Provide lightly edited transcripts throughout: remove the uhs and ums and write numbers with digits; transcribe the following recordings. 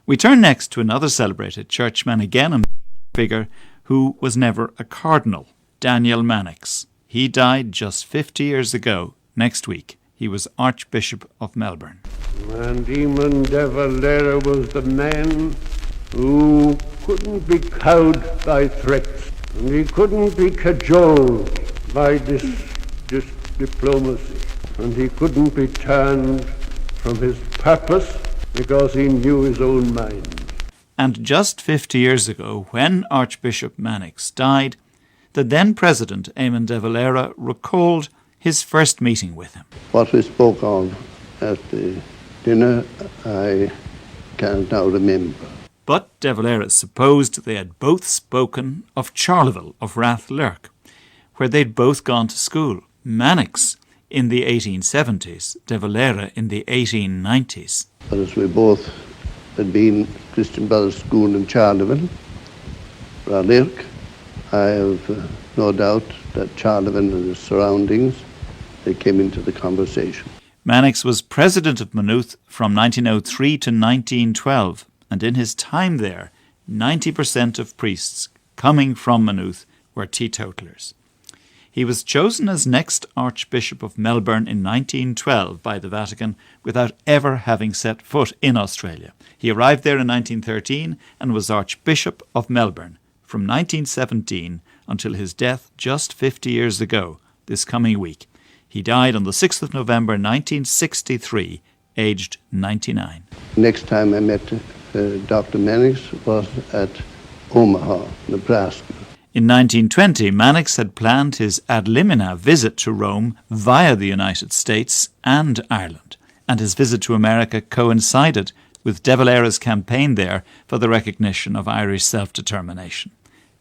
We turn next to another celebrated churchman, again a figure who was never a cardinal, Daniel Mannix. He died just 50 years ago. Next week, he was Archbishop of Melbourne. And Eamon de Valera was the man who couldn't be cowed by threats, and he couldn't be cajoled by diplomacy, and he couldn't be turned from his purpose because he knew his own mind. And just 50 years ago, when Archbishop Mannix died, the then President, Eamon de Valera, recalled his first meeting with him. What we spoke of at the dinner, I can't now remember. But de Valera supposed they had both spoken of Charleville of Rathlurk, where they'd both gone to school. Mannix in the 1870s, de Valera in the 1890s. But as we both had been Christian Brothers School in Charleville, Rathlurk, I have no doubt that Charleville and the surroundings, they came into the conversation. Mannix was president of Maynooth from 1903 to 1912, and in his time there, 90% of priests coming from Maynooth were teetotalers. He was chosen as next Archbishop of Melbourne in 1912 by the Vatican without ever having set foot in Australia. He arrived there in 1913 and was Archbishop of Melbourne from 1917 until his death just 50 years ago, this coming week. He died on the 6th of November 1963, aged 99. Next time I met Dr. Mannix was at Omaha, Nebraska. In 1920, Mannix had planned his ad limina visit to Rome via the United States and Ireland, and his visit to America coincided with de Valera's campaign there for the recognition of Irish self-determination.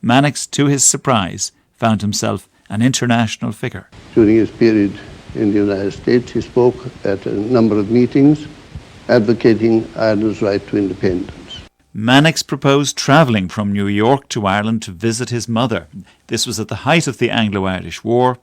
Mannix, to his surprise, found himself an international figure. During his period in the United States, he spoke at a number of meetings advocating Ireland's right to independence. Mannix proposed travelling from New York to Ireland to visit his mother. This was at the height of the Anglo-Irish War,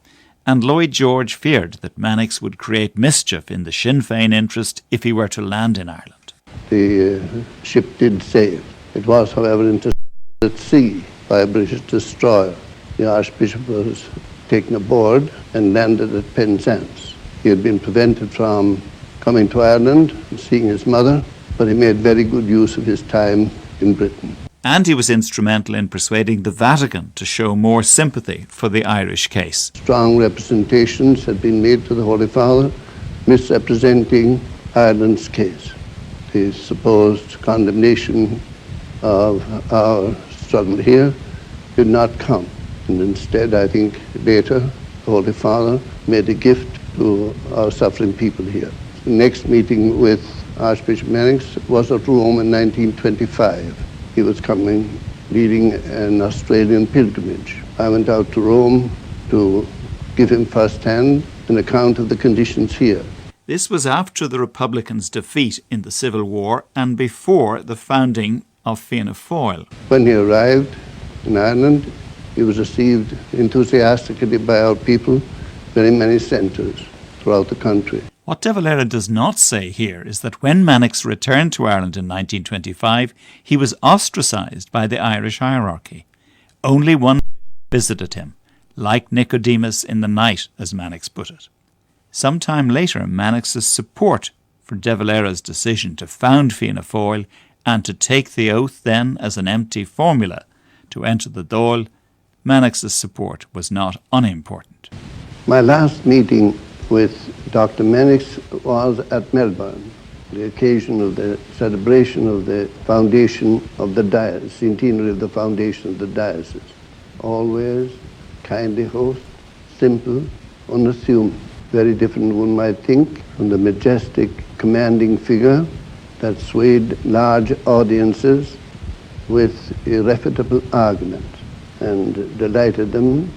and Lloyd George feared that Mannix would create mischief in the Sinn Féin interest if he were to land in Ireland. The ship did sail. It was, however, intercepted at sea by a British destroyer. The Archbishop was taken aboard and landed at Penzance. He had been prevented from coming to Ireland and seeing his mother, but he made very good use of his time in Britain. And he was instrumental in persuading the Vatican to show more sympathy for the Irish case. Strong representations had been made to the Holy Father, misrepresenting Ireland's case. The supposed condemnation of our struggle here did not come. And instead, I think later, the Holy Father made a gift to our suffering people here. The next meeting with Archbishop Mannix was at Rome in 1925. He was coming, leading an Australian pilgrimage. I went out to Rome to give him firsthand an account of the conditions here. This was after the Republicans' defeat in the Civil War and before the founding of Fianna Fáil. When he arrived in Ireland, he was received enthusiastically by our people, very many centres throughout the country. What de Valera does not say here is that when Mannix returned to Ireland in 1925, he was ostracised by the Irish hierarchy. Only one visited him, like Nicodemus in the night, as Mannix put it. Sometime later, Mannix's support for de Valera's decision to found Fianna Fáil and to take the oath then as an empty formula to enter the Dáil, Mannix's support was not unimportant. My last meeting with Dr. Mannix was at Melbourne, the occasion of the celebration of the foundation of the diocese, centenary of the foundation of the diocese. Always kindly host, simple, unassuming. Very different, one might think, from the majestic, commanding figure that swayed large audiences with irrefutable argument and delighted them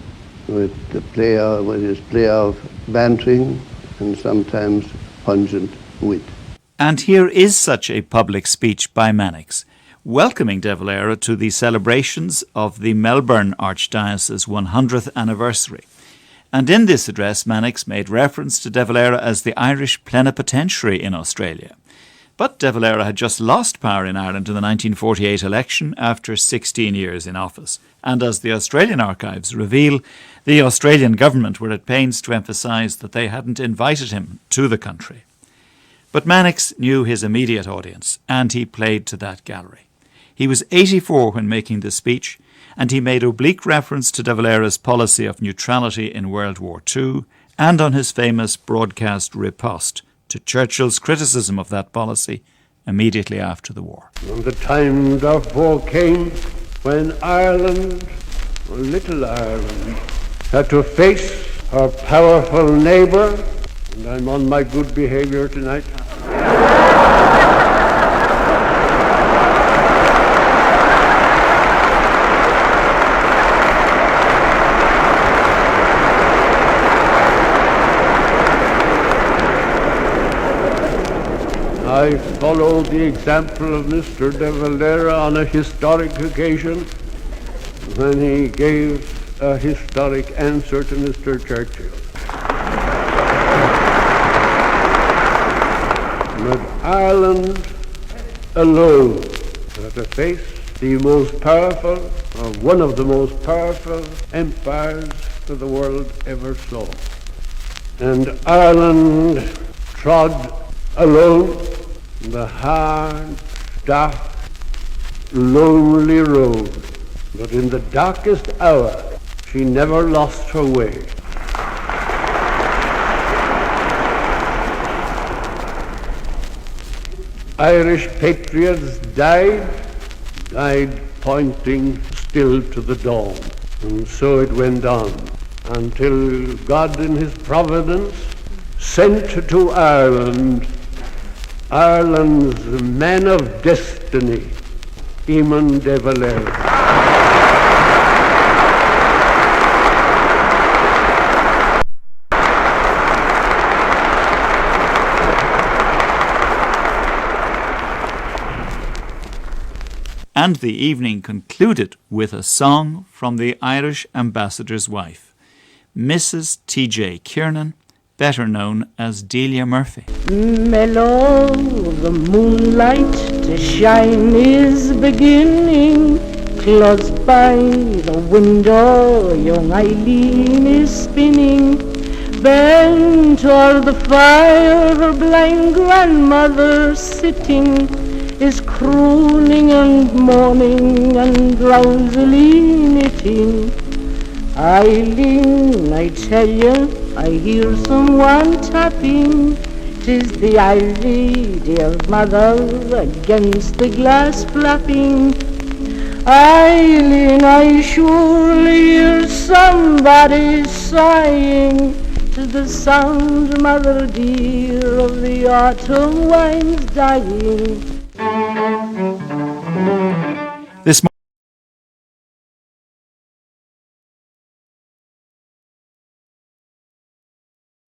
with his play of bantering and sometimes pungent wit. And here is such a public speech by Mannix, welcoming de Valera to the celebrations of the Melbourne Archdiocese 100th anniversary. And in this address, Mannix made reference to de Valera as the Irish plenipotentiary in Australia. But De Valera had just lost power in Ireland in the 1948 election after 16 years in office. And as the Australian archives reveal, the Australian government were at pains to emphasise that they hadn't invited him to the country. But Mannix knew his immediate audience, and he played to that gallery. He was 84 when making this speech, and he made oblique reference to De Valera's policy of neutrality in World War II and on his famous broadcast riposte to Churchill's criticism of that policy immediately after the war. And the time therefore came when Ireland, or little Ireland, had to face her powerful neighbour, and I'm on my good behaviour tonight. I followed the example of Mr. De Valera on a historic occasion when he gave a historic answer to Mr. Churchill. But Ireland alone had to face the most powerful, or one of the most powerful empires that the world ever saw. And Ireland trod alone the hard, dark, lonely road. But in the darkest hour, she never lost her way. Irish patriots died pointing still to the dawn. And so it went on until God in his providence sent to Ireland's man of destiny, Eamon de Valera. And the evening concluded with a song from the Irish ambassador's wife, Mrs. T.J. Kiernan, better known as Delia Murphy. Mellow, the moonlight to shine is beginning. Close by the window, young Eileen is spinning. Bent o'er the fire, her blind grandmother sitting is crooning and moaning and drowsily knitting. Eileen, I tell you, I hear someone tapping. 'Tis the ivy, dear mother, against the glass flapping. Eileen, I surely hear somebody sighing. 'Tis the sound, mother dear, of the autumn wine's dying.